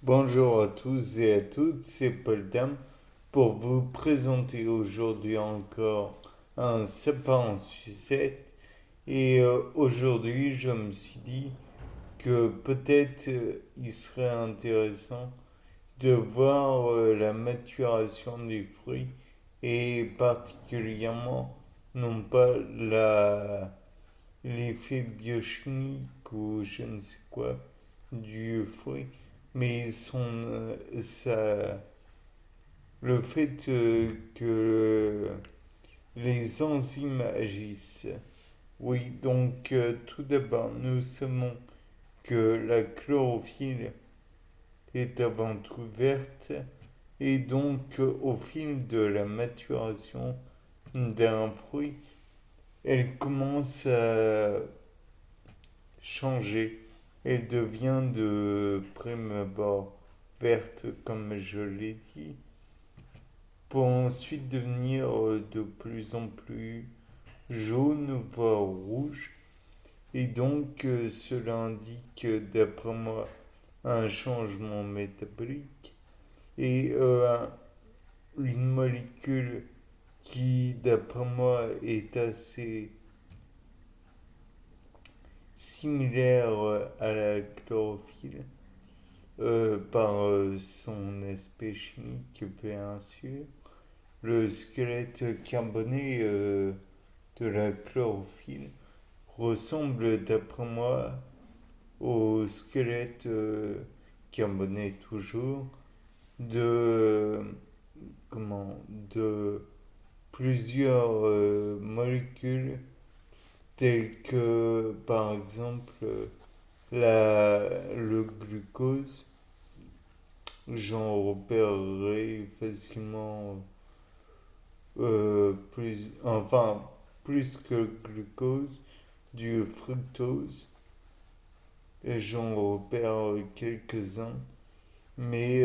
Bonjour à tous et à toutes, c'est Paul Dam pour vous présenter aujourd'hui encore un sapin en sucette. Aujourd'hui, je me suis dit que peut-être il serait intéressant de voir la maturation des fruits et particulièrement non pas l'effet biochimique ou je ne sais quoi du fruit, mais le fait que les enzymes agissent. Oui, donc tout d'abord, nous savons que la chlorophylle est avant tout verte et donc au fil de la maturation d'un fruit, elle commence à changer. Elle devient de prime abord verte, comme je l'ai dit, pour ensuite devenir de plus en plus jaune, voire rouge. Et donc, cela indique, d'après moi, un changement métabolique et une molécule qui, d'après moi, est assez similaire à la chlorophylle par son aspect chimique, bien sûr. Le squelette carboné de la chlorophylle ressemble, d'après moi, au squelette carboné toujours de comment de plusieurs molécules telles que par exemple le glucose. J'en repérerai facilement plus que le glucose, du fructose, et j'en repère quelques-uns. Mais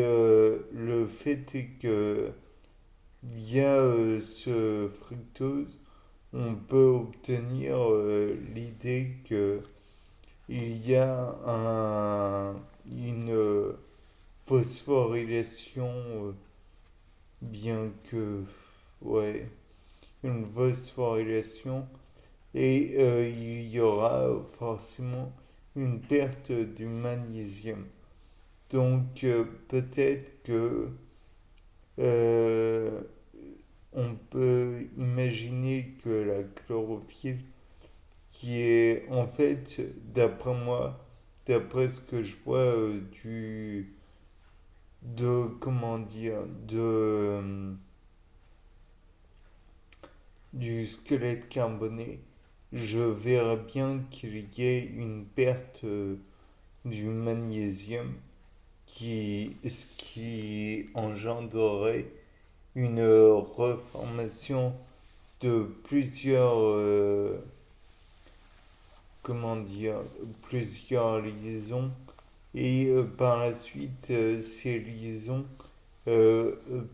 le fait est que via ce fructose, on peut obtenir l'idée que il y a une phosphorylation, bien que, ouais, une phosphorylation, et il y aura forcément une perte du magnésium. Donc peut-être que euh, on peut imaginer que la chlorophylle, qui est en fait, d'après moi, d'après ce que je vois de, comment dire, du squelette carboné, je verrais bien qu'il y ait une perte du magnésium ce qui engendrerait une reformation de comment dire, plusieurs liaisons et par la suite ces liaisons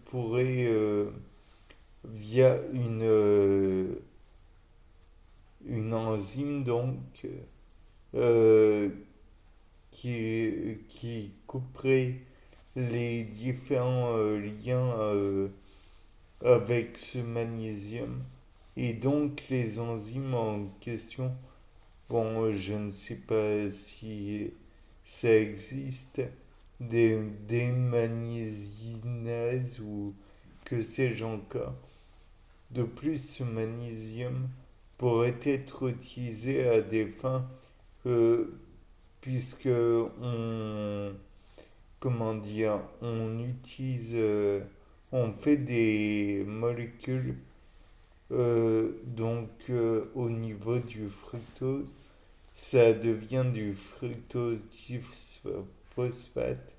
pourraient via une enzyme donc euh, qui couperait les différents liens avec ce magnésium. Et donc les enzymes en question, bon, je ne sais pas si ça existe, des démagnésinase ou que sais-je encore. De plus, ce magnésium pourrait être utilisé à des fins, euh, puisque comment dire, on fait des molécules au niveau du fructose, ça devient du fructose phosphate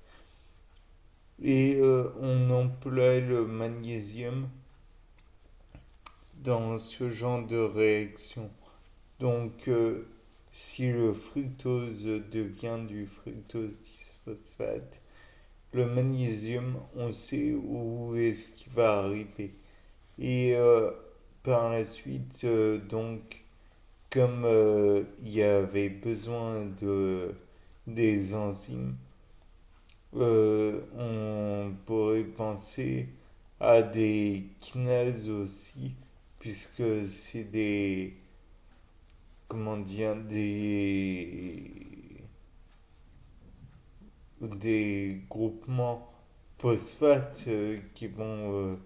et on emploie le magnésium dans ce genre de réaction. Donc, si le fructose devient du fructose phosphate, le magnésium, on sait où est-ce qu'il va arriver. Et par la suite, donc, comme il y avait besoin des enzymes, On pourrait penser à des kinases aussi, puisque c'est comment dire, des groupements phosphates qui vont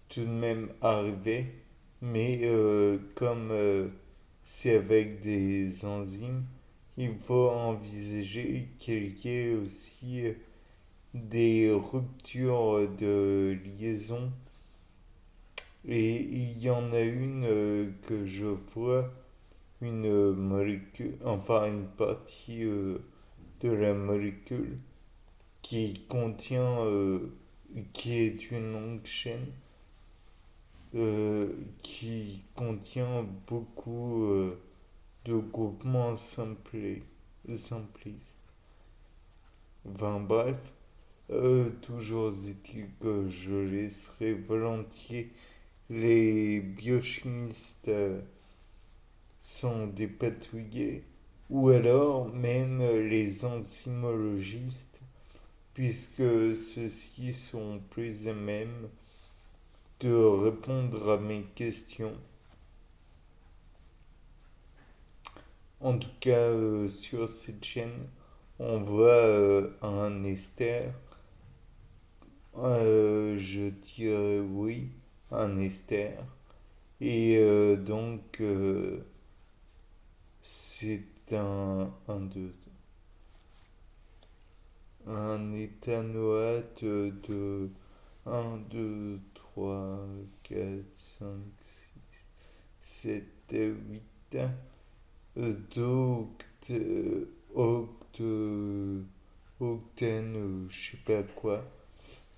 tout de même arriver, mais comme c'est avec des enzymes, il faut envisager qu'il y ait aussi des ruptures de liaison. Et il y en a une que je vois, une molécule, enfin une partie de la molécule qui contient, qui est une longue chaîne, qui contient beaucoup de groupements simplistes. Enfin bref, toujours est-il que je laisserai volontiers les biochimistes s'en dépatouiller, ou alors même les enzymologistes, puisque ceux-ci sont plus à même de répondre à mes questions. En tout cas, sur cette chaîne, on voit un ester. Je dirais oui, un ester. Et donc, c'est un éthanoate de un 2 3 4 5 6 7 8 d'octe, octène, je sais pas quoi.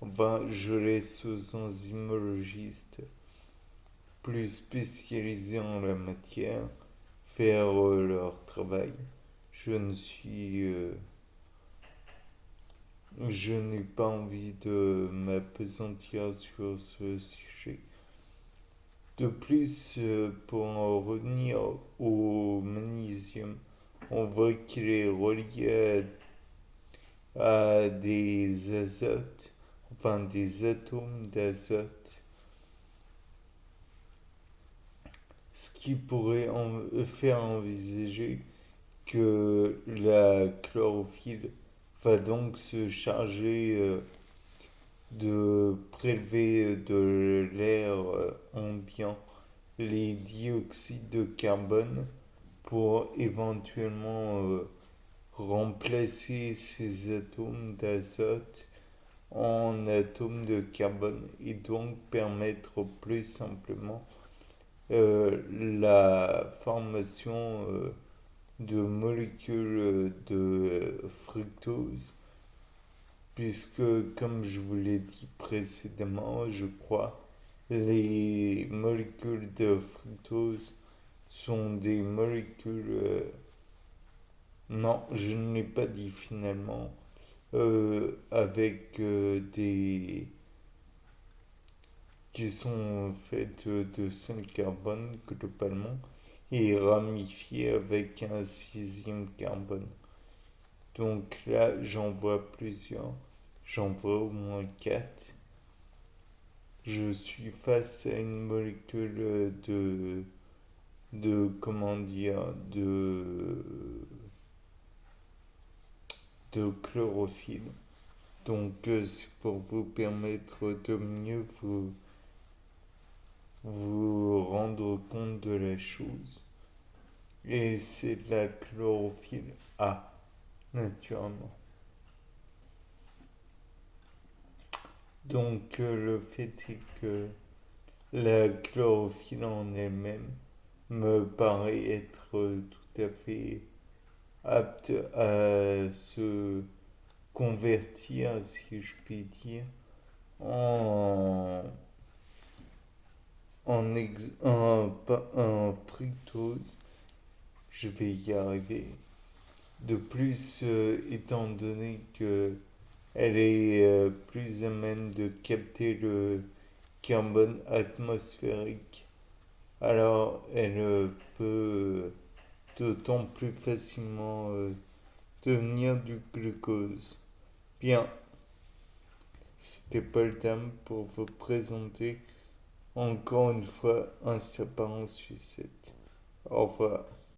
Enfin, je laisse aux enzymologistes plus spécialisés en la matière faire leur travail. Je ne suis. Je n'ai pas envie de m'appesantir sur ce sujet. De plus, pour en revenir au magnésium, on voit qu'il est relié à des azotes, enfin des atomes d'azote, ce qui pourrait faire envisager que la chlorophylle va donc se charger de prélever de l'air ambiant les dioxydes de carbone pour éventuellement remplacer ces atomes d'azote en atomes de carbone et donc permettre plus simplement la formation de molécules de fructose, puisque comme je vous l'ai dit précédemment, je crois, les molécules de fructose sont des molécules... non, je ne l'ai pas dit finalement, avec des qui sont faites de 5 carbone globalement et ramifiées avec un sixième carbone. Donc là, j'en vois plusieurs. J'en vois au moins 4. Je suis face à une molécule comment dire, de chlorophylle. Donc c'est pour vous permettre de mieux vous rendre compte de la chose. Et c'est de la chlorophylle A, naturellement. Donc le fait est que la chlorophylle en elle-même me paraît être tout à fait apte à se convertir, si je puis dire, en, en fructose. Je vais y arriver. De plus, étant donné que elle est plus à même de capter le carbone atmosphérique, alors elle peut d'autant plus facilement devenir du glucose. Bien, c'était pas le temps pour vous présenter encore une fois un sapin en sucette. Au revoir.